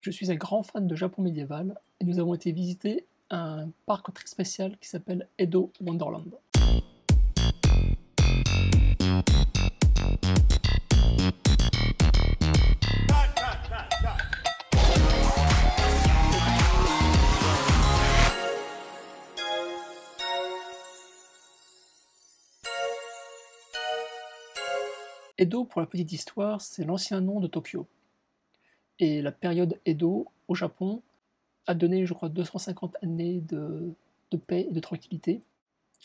Je suis un grand fan de Japon médiéval et nous avons été visiter un parc très spécial qui s'appelle Edo Wonderland. Edo, pour la petite histoire, c'est l'ancien nom de Tokyo. Et la période Edo, au Japon, a donné, je crois, 250 années de paix et de tranquillité.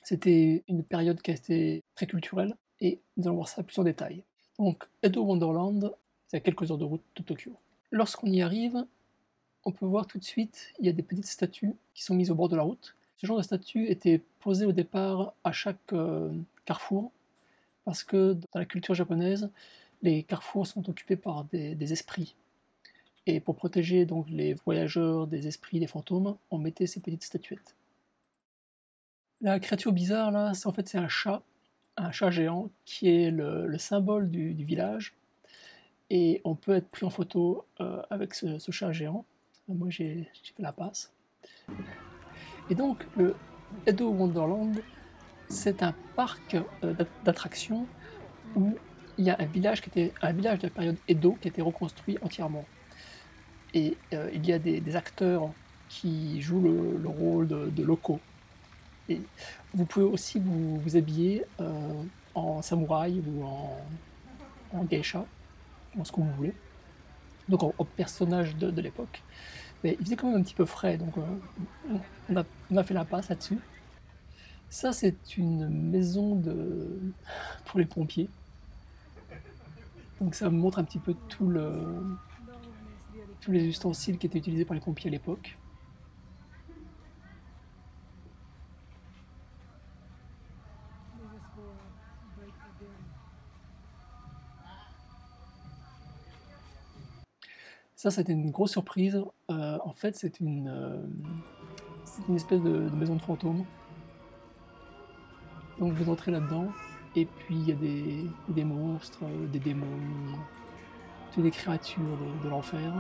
C'était une période qui a été très culturelle, et nous allons voir ça plus en détail. Donc, Edo Wonderland, c'est à quelques heures de route de Tokyo. Lorsqu'on y arrive, on peut voir tout de suite, il y a des petites statues qui sont mises au bord de la route. Ce genre de statues étaient posées au départ à chaque carrefour, parce que dans la culture japonaise, les carrefours sont occupés par des esprits. Et pour protéger donc les voyageurs des esprits, des fantômes, on mettait ces petites statuettes. La créature bizarre là, c'est un chat géant qui est le symbole du village. Et on peut être pris en photo avec ce chat géant. Moi j'ai fait la passe. Et donc le Edo Wonderland, c'est un parc d'attractions où il y a un village un village de la période Edo qui a été reconstruit entièrement. Et il y a des acteurs qui jouent le rôle de locaux. Et vous pouvez aussi vous habiller en samouraï ou en geisha, en ce que vous voulez, donc en personnage de l'époque. Mais il faisait quand même un petit peu frais, donc on a fait la passe là-dessus. Ça, c'est une maison pour les pompiers. Donc ça montre un petit peu tous les ustensiles qui étaient utilisés par les pompiers à l'époque. Ça, c'était une grosse surprise. En fait, c'est une espèce de maison de fantômes. Donc vous entrez là-dedans, et puis il y a des monstres, des démons, toutes des créatures de l'enfer.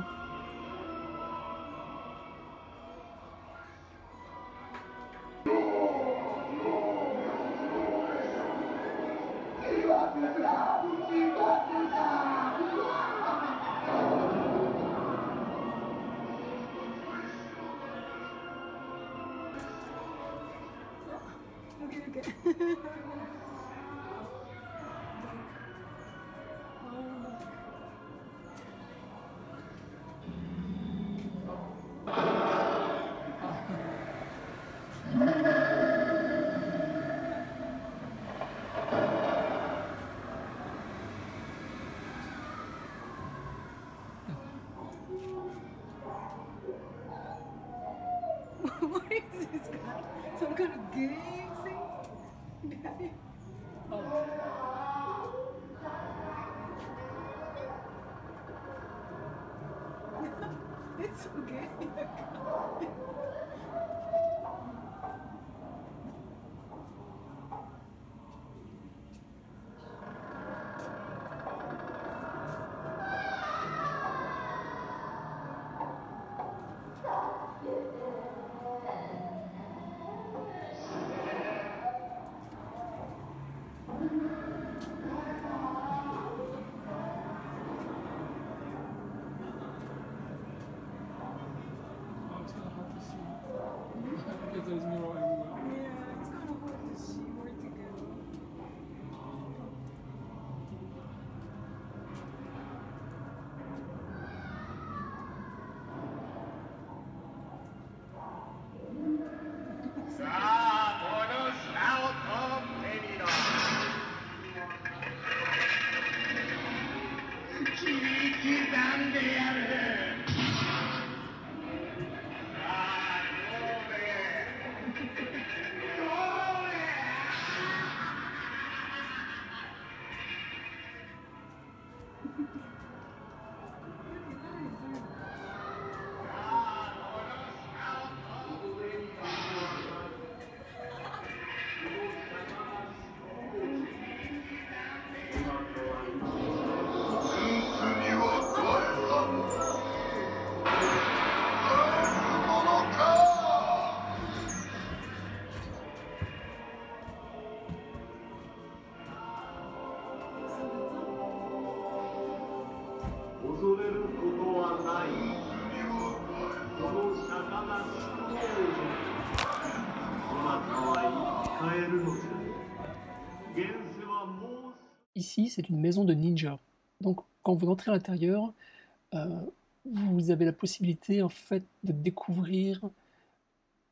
What is this guy? Some kind of gang thing? It's okay. Because there's mirror everywhere. Yeah, it's kind of hard to see where to go. Ici, c'est une maison de ninja. Donc, quand vous entrez à l'intérieur, euh, vous avez la possibilité en fait de découvrir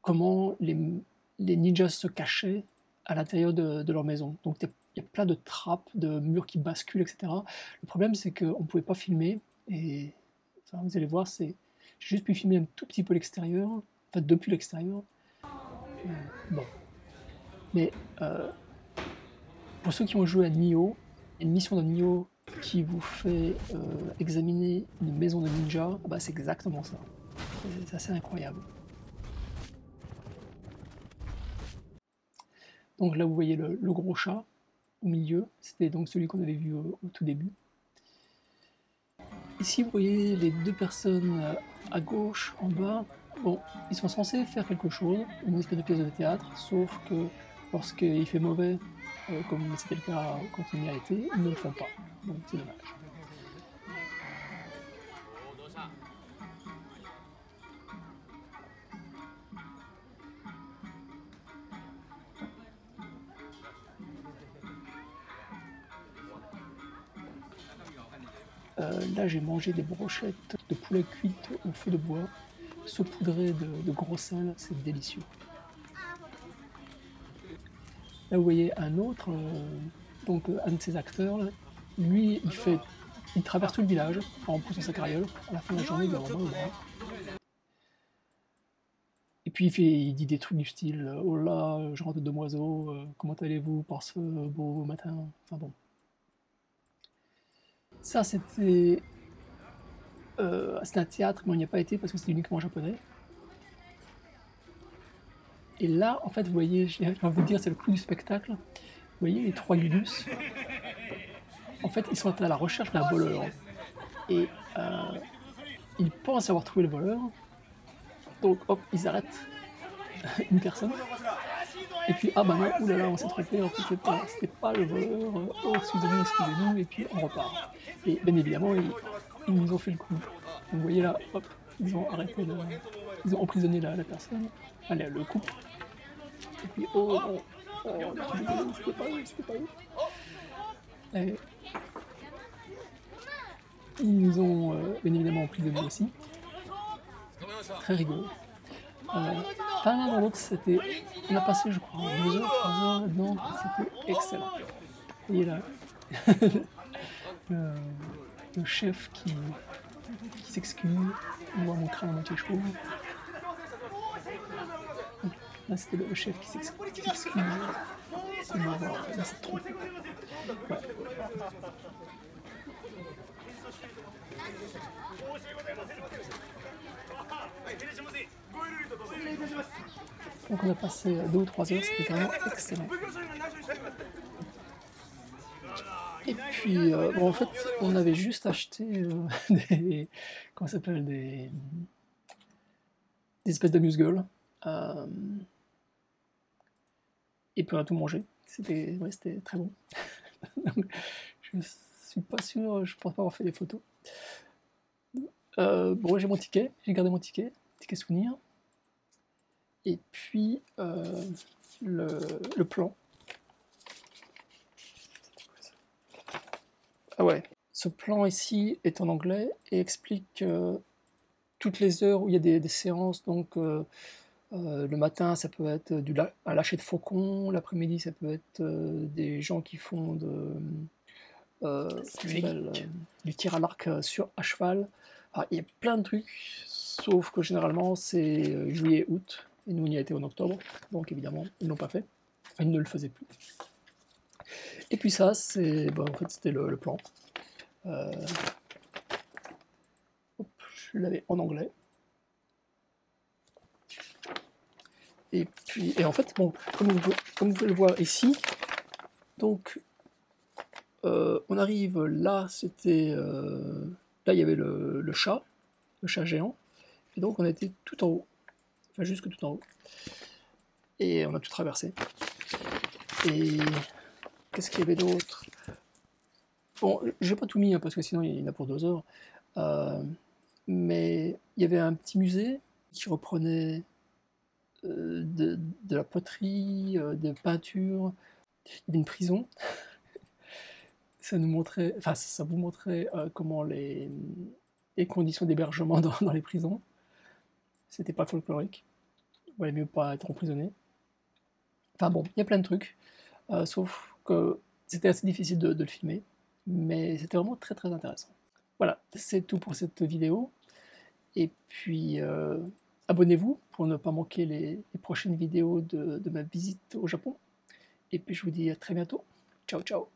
comment les ninjas se cachaient à l'intérieur de leur maison. Donc il y a plein de trappes, de murs qui basculent, etc. Le problème, c'est qu'on ne pouvait pas filmer. Et enfin, vous allez voir, j'ai juste pu filmer un tout petit peu l'extérieur, enfin depuis l'extérieur. Bon. Mais pour ceux qui ont joué à Nioh, une mission de Nioh qui vous fait examiner une maison de ninja, bah, c'est exactement ça. C'est assez incroyable. Donc là, vous voyez le gros chat au milieu. C'était donc celui qu'on avait vu au tout début. Ici, vous voyez les deux personnes à gauche, en bas. Bon, ils sont censés faire quelque chose, une espèce de pièce de théâtre, sauf que lorsqu'il fait mauvais, comme c'était le cas quand il y a été, ils ne le font pas. Donc c'est dommage. Là, j'ai mangé des brochettes de poulet cuites au feu de bois, saupoudrées de gros sel, c'est délicieux. Là, vous voyez un autre, donc un de ces acteurs, là, lui, il traverse tout le village en poussant sa carriole. À la fin de la journée, il va vraiment le bras. Et puis il dit des trucs du style oh là, je rentre de demoiselle, comment allez-vous par ce beau matin. Enfin bon. Ça, c'était un théâtre, mais on n'y a pas été parce que c'était uniquement japonais. Et là, en fait, vous voyez, j'ai envie de vous dire, c'est le clou du spectacle. Vous voyez les trois Yudus. En fait, ils sont à la recherche d'un voleur. Et ils pensent avoir trouvé le voleur. Donc, hop, ils arrêtent une personne. Et puis, ah bah non, oulala, on s'est trompé, en fait, c'était pas le voleur. Oh, excusez-nous, et puis on repart. Et bien évidemment, ils nous ont fait le coup. Donc, vous voyez là, hop, ils ont arrêté, ils ont emprisonné la personne, allez, le couple. Et puis, oh non, c'était pas eux, c'était pas eux. Et ils nous ont bien évidemment emprisonnés aussi. Très rigolo. L'un dans l'autre, c'était. On a passé, je crois, 2 heures, 3 heures là-dedans, c'était excellent. Vous voyez là, le chef qui s'excuse, on voit mon crâne à moitié chauve. Là, c'était le chef qui s'excuse de m'avoir laissé tromper. Ouais. Donc on a passé 2 ou 3 heures, c'était vraiment excellent. Et puis, bon, en fait, on avait juste acheté des. Comment ça s'appelle des espèces d'amuse-gueules. Et puis on a tout mangé. C'était très bon. Donc, je suis pas sûr, je pense pas avoir fait des photos. Bon, j'ai mon ticket, j'ai gardé mon ticket souvenir. Et puis le plan. Ah ouais, ce plan ici est en anglais et explique toutes les heures où il y a des séances. Donc le matin, ça peut être un lâcher de faucon, l'après-midi, ça peut être des gens qui font du tir à l'arc à cheval. Alors, il y a plein de trucs, sauf que généralement c'est juillet-août, et nous on y a été en octobre, donc évidemment ils ne l'ont pas fait, ils ne le faisaient plus. Et puis ça, en fait c'était le plan. Je l'avais en anglais. Et en fait, bon, comme vous pouvez le voir ici, donc on arrive là, là il y avait le chat géant, et donc on était tout en haut, enfin jusque tout en haut, et on a tout traversé. Et qu'est-ce qu'il y avait d'autre? Bon, j'ai pas tout mis, hein, parce que sinon il y en a pour 2 heures, mais il y avait un petit musée qui reprenaient de la poterie, des peintures. Il y avait une prison. Ça nous montrait, enfin, ça vous montrait comment les conditions d'hébergement dans les prisons. C'était pas folklorique. Il valait mieux pas être emprisonné. Enfin bon, il y a plein de trucs. Sauf que c'était assez difficile de le filmer. Mais c'était vraiment très très intéressant. Voilà, c'est tout pour cette vidéo. Et puis, abonnez-vous pour ne pas manquer les prochaines vidéos de ma visite au Japon. Et puis je vous dis à très bientôt. Ciao ciao.